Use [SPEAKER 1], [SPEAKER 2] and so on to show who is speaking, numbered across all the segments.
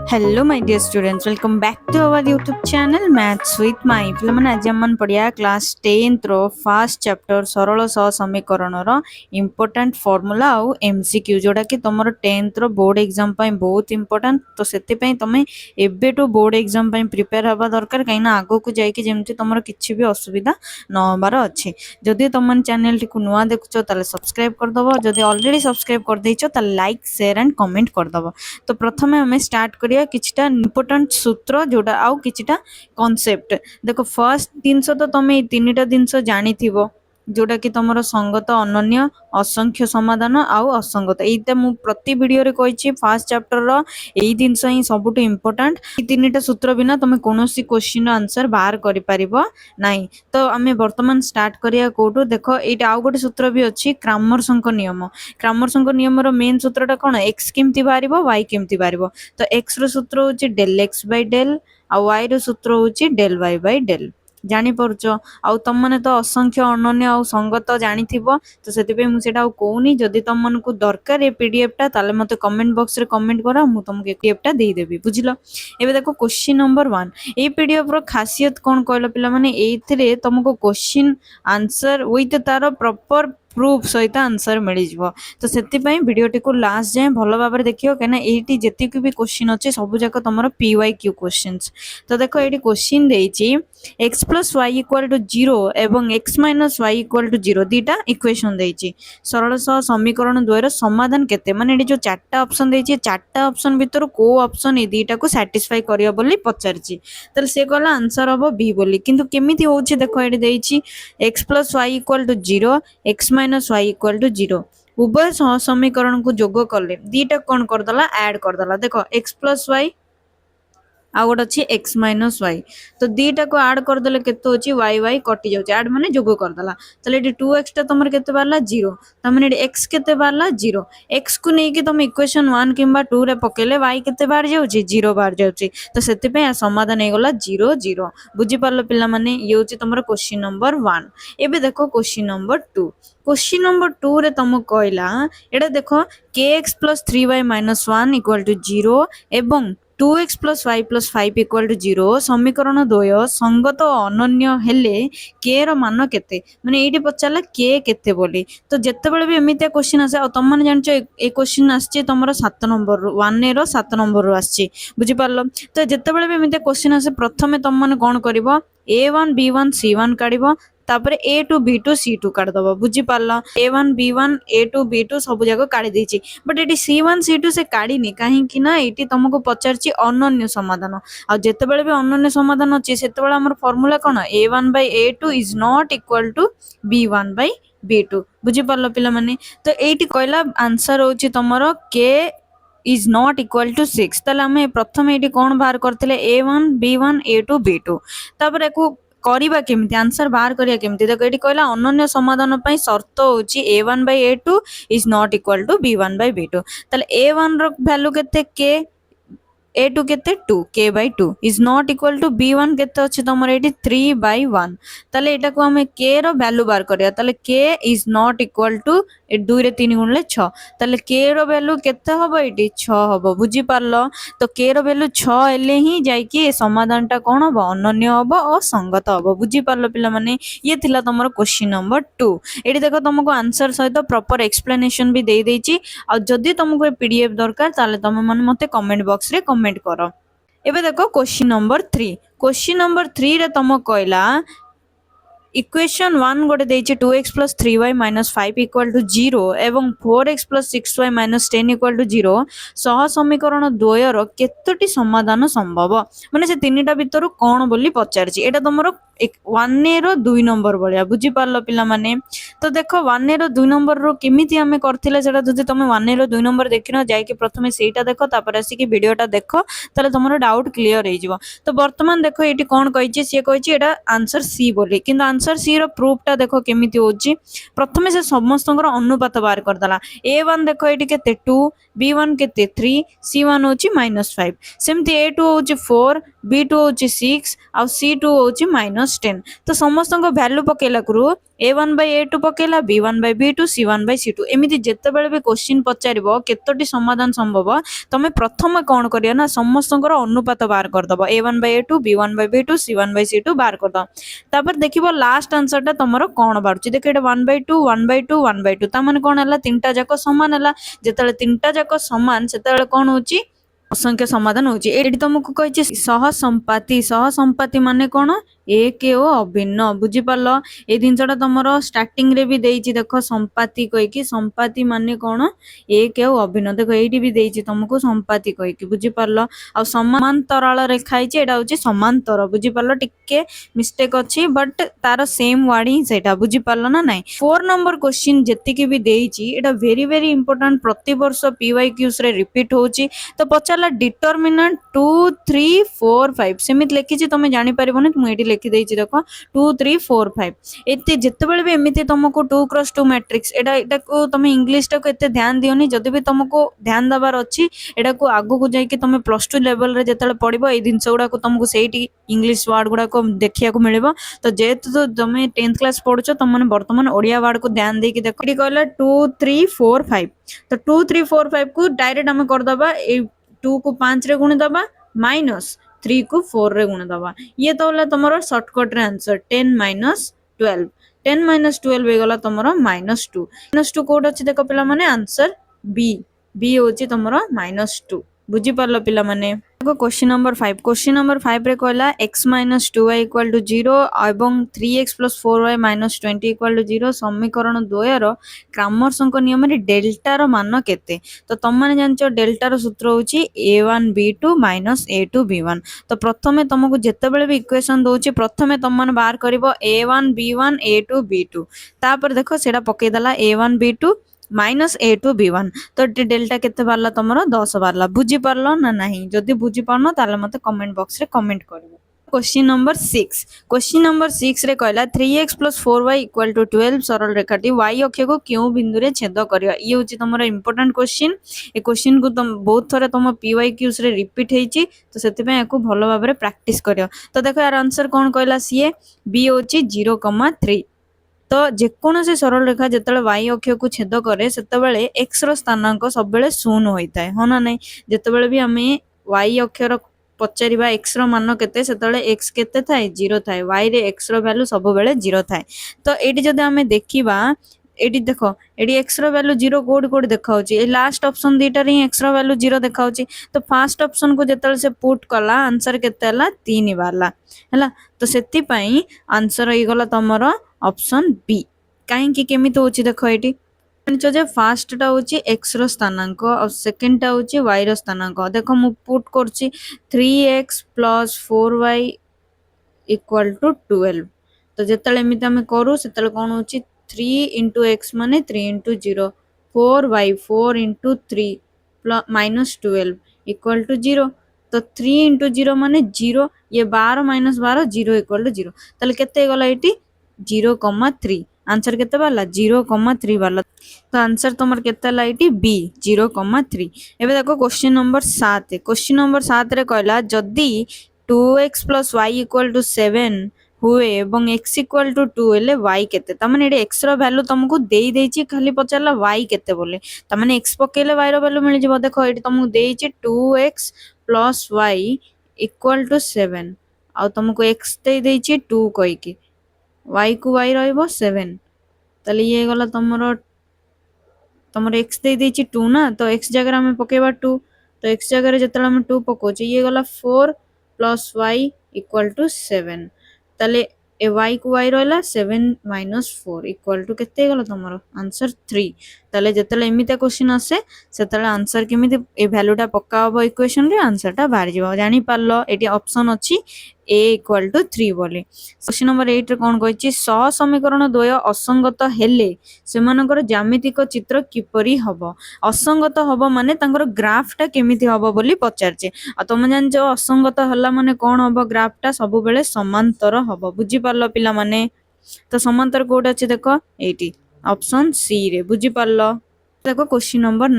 [SPEAKER 1] Hello my dear students, welcome back to our YouTube channel maths with माई पे आज आम पढ़िया class 10th row first chapter सरल सह समीकरण रो इम्पोर्टेंट फॉर्मूला आउ एमसीक्यू जोड़ा कि तुम 10th रो बोर्ड एग्जाम बहुत इंपोर्टेंट। तो से तुम एबेटू बोर्ड एग्जाम प्रिपेयर हवा दरकार कहीं आगो को जाकि जमी तुम किसी भी असुविधा न हबार अच्छे। जदि तुम चैनल टी नुआ देखुच सब्सक्राइब करदब, जदि ऑलरेडी सब्सक्राइब कर देइछ लाइक शेयर एंड कमेंट करदब। तो प्रथम आम स्टार्ट करिया किछटा इंपोर्टेंट सूत्र जोड़ा आउ किछटा कॉन्सेप्ट। देखो फर्स्ट जिनस तो तुम ये तीन जिनस जानी जोटा कि तुम संगत अनन्य असंख्य समाधान आउ असंगत यहीटा मु प्रति वीडियो रे कही फर्स्ट चैप्टर रो यही जिनस ही सबुठ इंपोर्टेंट। ये तीन सूत्र बिना तुम कौन क्वेश्चन आंसर बाहर कर पारिबो नहीं। तो आम बर्तमान स्टार्ट करिया कोठू देखो ये आउ गोटे सूत्र भी अच्छी क्रामर्सଙ୍କ नियम। क्रामर्सଙ୍କ नियम रो मेन सूत्रटा कौन एक्स केमती बाहर वाई केमती बाहर। तो एक्स रो सूत्र होची डेल एक्स बाय डेल आ वाई रो सूत्र होची डेल वाई बाय डेल। जानी पारुछ आउ तुम माने तो असंख्य अनन्य आउ संगत जानी थिबो। तो सेति पे मु सेटा कहूनी जदि तुम मन को दरकार ए पीडीएफ टा ताले मते कमेंट बॉक्स रे कमेंट करा मु तुमके पीडीएफ टा दे देबी बुझिलो। एबे देखो क्वेश्चन नंबर 1 ए पीडीएफ रो खासियत कोन कहलो पिला माने एथिरे तुमको क्वेश्चन आंसर विथ तार प्रॉपर प्रूफ सहित आंसर मिल जाव। तो से भिडियोटी को लास्ट जाए भल भाव देखियो कहीं ये जीक भी क्वेश्चन अच्छे सब जाक तुम PYQ क्वेश्चन। तो देखो ये क्वेश्चन देती x plus Y equal to 0 एवं X minus Y equal to 0 दीटा इक्वेशन देती। सरल सह समीकरण द्वयर समाधान केते माने जो चार्टा ऑप्शन देती चार्टा ऑप्शन भितर को ऑप्शन ये दीटा को सैटिस्फाई करियो बोली पचारची। तो से कहला आंसर हम बी बोली किंतु केमिति होची देखो ये देती x plus Y equal to 0 x minus Y equal to 0 उभय सह समीकरण को जोग कले दीटा कौन करदला ऐड करदला। देखो एक्स प्लस वाई आ गोटे अच्छी एक्स माइनस वाई तो दीटा को आड करदे केते होची वाई वाई कटि जाउची आड माने जोग करदला। तले एटी 2x टा तमर केते बारला 0 तमने एटी x केते बारला 0 x को नै कि तुम इक्वेशन 1 किंबा 2 रे पकेले y केते बाहर जाउची 0 बाहर जाउची। तो सेति पे समाधान हे गला 0 0 बुझी पारलो पिला माने ये होची तमर क्वेश्चन नंबर 1। एबे देखो क्वेश्चन नंबर 2 क्वेश्चन नंबर 2 रे तुम कहला एटा देखो kx + 3y - 1 = 0 एवं 2x + y + 5 = 0 समीकरण द्वय संगत अनन्य हेले k रो मान केते माने एठी पचारला k केते बोली। तो जत्ते बेले भी एमितिया क्वेश्चन आसे तुम माने जानचो ए क्वेश्चन आछे तमरो 7 नंबर रो 1 रो 7 नंबर रो आछे बुझी पारलो। तो जत्ते बेले भी एमितिया क्वेश्चन आसे प्रथमे तुम माने कोन करिवो a1 b1 c1 काढिवो तापर a2 b2 c2 काढ दबो बुझी पारला। a1 b1 a2 b2 सब जगह काढी देछि बट एटी c1 c2 से काढिनी काहे कि ना एटी तुमको पचारछि अनन्य समाधान आ जत्ते बेले भी अनन्य समाधान अछि सेते बेले हमर formula cone a1 by a2 is not equal to b1 by b2 बुझी पारलो पिला माने। तो एटी कहला आंसर होछि तमरो k is not equal to 6 तले हमें प्रथम एटी कोन बाहर करथिले a1 b1 a2 b2 तापर एको करिबा केमती आंसर बाहर करिया केमती देखो एटी कहला अनन्य समाधान पई शर्त होची a1 by a2 is not equal to b1 by b2 तले a1 रो वैल्यू केते k a2 केते 2 k by 2 is not equal to b1 केते अछि तमर एटी 3 by 1 तले एटा को हमें k रो वैल्यू बाहर करिया तले k is not equal to 2 रे 3 गुणले 6 तले k रो वैल्यू केते हबो एटी 6 हबो बुझी पारलो। तो k रो वैल्यू 6 एले ही जाई कि समाधानटा कोन हबो अनन्य हबो और संगत हबो बुझी पारलो पिला माने। ये थिला तमर क्वेश्चन नंबर 2 एटी देखो तुमको आंसर सहित प्रॉपर एक्सप्लेनेशन भी दे देछि आ जदी तुमको पीडीएफ दरकार ताले तुम माने मते कमेंट बॉक्स रे कमेंट करो। एबे देखो क्वेश्चन नंबर 3 क्वेश्चन नंबर 3 रे तुम कहला इक्वेशन 1 गोटे देछि 2x + 3y - 5 = 0 एवं 4x + 6y - 10 = 0 सह समीकरण द्वयर केतोटी समाधान संभव माने से तीनटा भितर कोन बोली पचारछि एटा तमरो 1 रो 2 नंबर बलिया बुझी पारलो पिला माने। तो देखो 1 रो 2 नंबर रो केमिति हमें करथिले सेटा जदि तुम 1 रो 2 नंबर देखिनो जाय कि प्रथमे सेटा देखो तापर आसी कि वीडियोटा देखो ताले तमरो डाउट क्लियर हे जिवो। तो वर्तमान देखो एटी कोन कहिछि से कहिछि एटा आंसर सी बोली किंतु आंसर सी रो प्रूफ टा देखो केमिति होछि प्रथमे से समस्तंकर अनुपात बाहर करदला a1 देखो एटी केते 2 b1 केते 3 c1 होछि -5 सेमति a2 होछि 4 b2 होछि 6 आ c2 होछि -10 तो समस्त भैल्यू पकेला करू a1/a2 पकेला b1/b2 c1/c2 एमती जिते बड़े भी क्वेश्चन पचार केतोटी समाधान संभव तुम्हें प्रथम कौन करियो ना समस्त अनुपात बाहर करदब a1/a2 b1/b2 c1/c2 बाहर करदब तापर देखिबो लास्ट आंसर टा तुमरो कौन बारुची देख एटा 1/2 1/2 1/2 ता माने कौन हला तीनटा जाक समान हला जेतेले तीनटा जाक समान सेतेले कौन होची असंख्य समाधान होची एडी तुमको कहिची सहसंपाती माने कौन एक ओ अभिन्न बुझी पारलो ए जिनसटा तुमर स्टार्टिंग रे भी देइची देखो संपाती कहिकी संपाती माने कौन एक ओ अभिन्न देखो एडी भी देइची तुमको संपाती कहिकी बुझी पारलो आ समांतराल रेखा हिची एडा होची समांतर बुझी पारलो टिके मिस्टेक अछि बट तार सेम वर्ड ही सेटा बुझी पारलो ना नाही 4 नंबर क्वेश्चन जति भी देइची एडा वेरी वेरी इंपोर्टेंट प्रति वर्ष पीवाईक्यूज रे रिपीट होची तो पचारला डिटरमिनेंट 2 3 4 5 सेमित लिखिची तमे जानि परिबोनी मु एडी लिखि देइची देखो 2 3 4 5 एते जेतेबेले भी एमिति तुमको 2x2 मैट्रिक्स एडा को तमे इंग्लिश टा को एते ध्यान दियोनी जदि भी तुमको ध्यान दबार अछि एडा को आगु को जाई कि तमे +2 लेवल रे जेतेले पढिबो ए दिन गुडा को तुमको सेठी इंग्लिश वर्ड गुडा को देखिया को मिलिबो तो जेहेतु तो तमे 10th क्लास पढुछो तुम माने वर्तमान ओडिया वर्ड को ध्यान दे कि देखो एडी कहला 2 3 4 5 तो 2 3 4 5 को डायरेक्ट हम कर दबा ए 2 को 5 रे गुण दबा -3 को 4 रे गुण दबा ये तो होला तमरो शॉर्टकट रे आंसर 10 - 12 10 - 12 हे गला तमरो -2 -2 कोड अछि देखो पिला माने आंसर बी होची तमरो -2 बुझी पारलो पिला माने देखो क्वेश्चन नंबर 5 रे कहला x - 2y = 0 एवं 3x + 4y - 20 = 0 समीकरण द्वयर क्रामर्सଙ୍କ नियम रे डेल्टा रो मान केते तो तुम माने जानचो डेल्टा रो सूत्र होची a1b2 - a2b1 तो प्रथमे तुमको जेते बेले भी इक्वेशन दोची प्रथमे तुम माने बाहर करिवो a1b1 a2b2 तापर देखो सेडा पके दला a1b2 -a2b1 तो डेल्टा केते बारला तमरो 10 बारला बुझी पारलो ना नहीं जदी बुझी पारनो ताले मते कमेंट बॉक्स रे कमेंट करिवो क्वेश्चन नंबर 6 रे कहला 3x + 4y = 12 सरल रेखाटी y अक्ष को क्यों बिंदु रे छेद करियो ये होची तमरो इंपोर्टेंट क्वेश्चन ए क्वेश्चन को तुम बहुत थरे तुम पीवाईक्यूज रे रिपीट हेची तो सेति पे याको भलो भाबरे प्रैक्टिस करियो तो देखो यार आंसर कोन कहला सीए बी होची 0,3 तो जेकोसी सरल रेखा जिते y अक्ष को छेद करे सेतेबेले x रो स्थानांक सब बेले 0 होइता है हो ना नहीं जेतेबेले भी हमें y अक्षर पचारिबा x रो मान केते सेतेबेले x केते थाए 0 थाए y रे x रो वैल्यू सब बेले 0 थाए तो एटी जदि हमें देखिबा एटी देखो एटी x रो वैल्यू 0 कोड देखाउची ए लास्ट ऑप्शन दीटा रे x रो वैल्यू 0 देखाउची तो फर्स्ट ऑप्शन को जेतेबेले से पुट कला आंसर केते हला 3 बारला हला तो सेति पई आंसर होई गला तमरो ऑप्शन बी कहीं केमिति होची देखो एटी जानिचो जे फर्स्ट टा होची x रो स्थानांक और सेकंड टा होची y रो स्थानांक देखो मु पुट करची 3x + 4y = 12 तो जेतले एमिति हम करू सेतले कोन होची 3 * x माने 3 * 0 4y 4 * 3 -12 = 0 तो 3 * 0 माने 0 ये 12 - 12 0 = 0 तले केते गला एटी 0,3 आंसर केते बाला 0,3 बाला तो आंसर तुमर केते लाइटी बी 0,3 एबे देखो क्वेश्चन नंबर 7 रे कहला जदी 2x + y = 7 हुए एवं x = 2 हेले y केते त माने एडी x रो वैल्यू तुमको देई देइची खाली पचारला y केते बोले त माने x पकेले y रो वैल्यू मिल जिवो देखो एडी तुमको देइची 2x + y = 7 आ तुमको x देई देइची 2 कहि की y को y रहइबो 7 तले ये गला तमरो x दे देची 2 ना तो x जगह हम पकेबा 2 तो x जगह रे जतला हम 2 पकोची ये गला 4 + y = 7 तले ए y को y रहला 7 - 4 = केते गला तमरो आंसर 3 तले जतले एमिते क्वेश्चन आसे सेतले आंसर केमिते ए वैल्यूटा पक्काबो इक्वेशन रे आंसरटा बाहर जिवो जानि पारलो एटी ऑप्शन अछि a = 3 बोली क्वेश्चन नंबर 8 रे कोन कहछि सह समीकरण द्वय असंगत हेले सेमानकर ज्यामितिक चित्र किपरि हबो असंगत हबो माने तांकर ग्राफटा केमिति हबो बोली पचारचे आ तुम जान जो असंगत हल्ला माने कोन हबो ग्राफटा सब बेले समांतर हबो बुझी पारलो पिला माने तो समांतर कोड अछि देखो एटी ऑप्शन सी रे बुझी पारलो देखो क्वेश्चन नंबर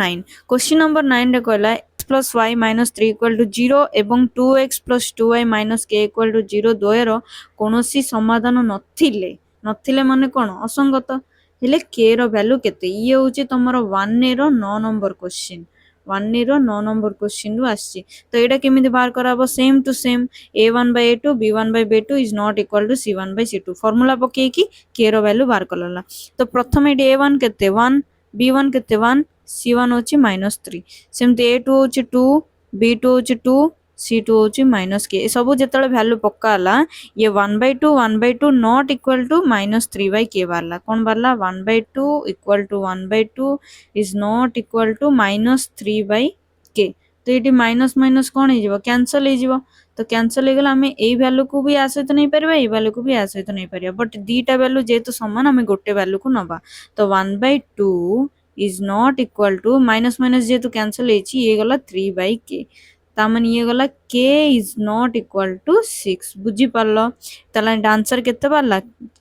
[SPEAKER 1] 9 रे कहला plus y minus 3 equal to 0 ଏବଂ 2x plus 2y minus k equal to 0 ଦ୍ୱୟର କୌଣସି ସମାଧାନ ନଥିଲେ ମାନେ କ'ଣ ଅସଙ୍ଗତ ହେଲେ k ର ଭ୍ୟାଲୁ କେତେ ଇଏ ହେଉଛି ତମର 1a ର 9 ନମ୍ବର କ୍ୱେଶ୍ଚିନ୍ 1a ର 9 ନମ୍ବର କ୍ୱେଶ୍ଚିନ୍ ରୁ ଆସିଛି ତ ଏଇଟା କେମିତି ବାହାର କରାହବ same to same a1 by a2 b1 by b2 is not equal to c1 by c2 formula ପକେଇକି k ର ଭ୍ୟାଲୁ ବାହାର କଲା ତ ପ୍ରଥମେ ଏଠି a1 କେତେ 1 b1 କେତେ 1 c1 ହେଉଛି -3 ସେମିତି a2 ହେଉଛି 2 b2 ହେଉଛି 2 c2 ହେଉଛି -k ସବୁ ଯେତେବେଳେ ଭ୍ୟାଲୁ ପକା ହେଲା ये 1/2 not equal to -3/k ବାହାରିଲା କ'ଣ ବାହାରିଲା 1/2 equal to 1/2 is not equal to -3/k ତ ଏଠି ମାଇନସ୍ ମାଇନସ୍ କ'ଣ ହେଇଯିବ କ୍ୟାନସଲ ହେଇଯିବ ତ କ୍ୟାନସଲ ହେଇଗଲା ଆମେ ଏଇ ଭ୍ୟାଲୁକୁ ବି ଆ ସହିତ ନେଇପାରିବା ଏଇ ଭ୍ୟାଲୁକୁ ବି ଆ ସହିତ ନେଇପାରିବା ବଟ୍ ଦିଟା ଭ୍ୟାଲୁ ଯେହେତୁ ସମାନ ଆମେ ଗୋଟେ ଭ୍ୟାଲୁକୁ ନବା ତ 1/2 is not equal to minus minus ଯେହେତୁ କ୍ୟାନସଲ ହେଇଛି ଇଏ ଗଲା 3/k ତାମାନେ ଇଏ ଗଲା k is not equal to 6 ବୁଝିପାରିଲ ତାହେଲେ ଆନ୍ସର କେତେ ବାହାରିଲା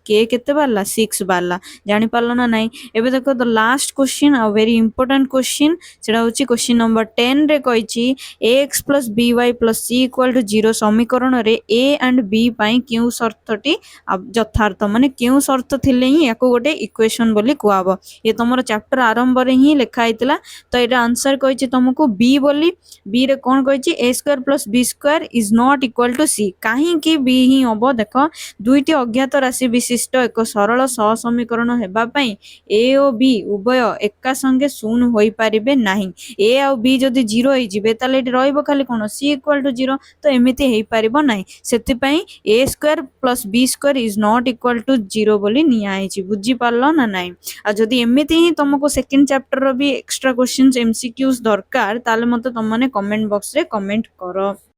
[SPEAKER 1] k କେତେ ବାହାରିଲା 6 ବାହାରିଲା ଜାଣିପାରିଲ ନା ନାଇଁ ଏବେ ଦେଖ ଦ ଲାଷ୍ଟ କ୍ୱେଶ୍ଚିନ୍ ଆଉ ଭେରି ଇମ୍ପୋର୍ଟାଣ୍ଟ କ୍ୱେଶ୍ଚିନ୍ ସେଟା ହେଉଛି କ୍ୱେଶ୍ଚିନ୍ ନମ୍ବର 10 ରେ କହିଛି ax plus by plus c equal to 0 ସମୀକରଣରେ a and b ପାଇଁ କେଉଁ ସର୍ତ୍ତଟି ଯଥାର୍ଥ ମାନେ କେଉଁ ସର୍ତ୍ତ ଥିଲେ ହିଁ ୟାକୁ ଗୋଟେ ଇକ୍ୱେସନ୍ ବୋଲି କୁହାହବ ଇଏ ତମର ଚାପ୍ଟର ଆରମ୍ଭରେ ହିଁ ଲେଖା ହେଇଥିଲା ତ ଏଇଟା ଆନ୍ସର କହିଛି ତମକୁ b ବୋଲି b ରେ କ'ଣ କହିଛି a square plus b square is not equal to c କାହିଁକି b ହିଁ ହବ ଦେଖ ଦୁଇଟି ଅଜ୍ଞାତ ରାଶି ବିଶିଷ୍ଟ ଏକ ସରଳ ସହସମୀକରଣ ହେବା ପାଇଁ a ଓ b ଉଭୟ ଏକା ସଙ୍ଗେ ଶୂନ ହୋଇପାରିବେ ନାହିଁ a ଆଉ b ଯଦି 0 ହେଇଯିବେ ତାହେଲେ ଏଠି ରହିବ ଖାଲି କ'ଣ c equal to 0 ତ ଏମିତି ହେଇପାରିବ ନାହିଁ ସେଥିପାଇଁ a square plus b square is not equal to 0 ବୋଲି ନିଆ ହେଇଛି ବୁଝିପାରିଲ ନା ନାହିଁ ଆଉ ଯଦି ଏମିତି ହିଁ ତମକୁ ସେକେଣ୍ଡ ଚାପ୍ଟରର ବି ଏକ୍ସଟ୍ରା କ୍ୱେଶ୍ଚିନ୍ସ MCQs ଦରକାର ତାହେଲେ ମୋତେ ତମମାନେ କମେଣ୍ଟ ବକ୍ସରେ କମେଣ୍ଟ କର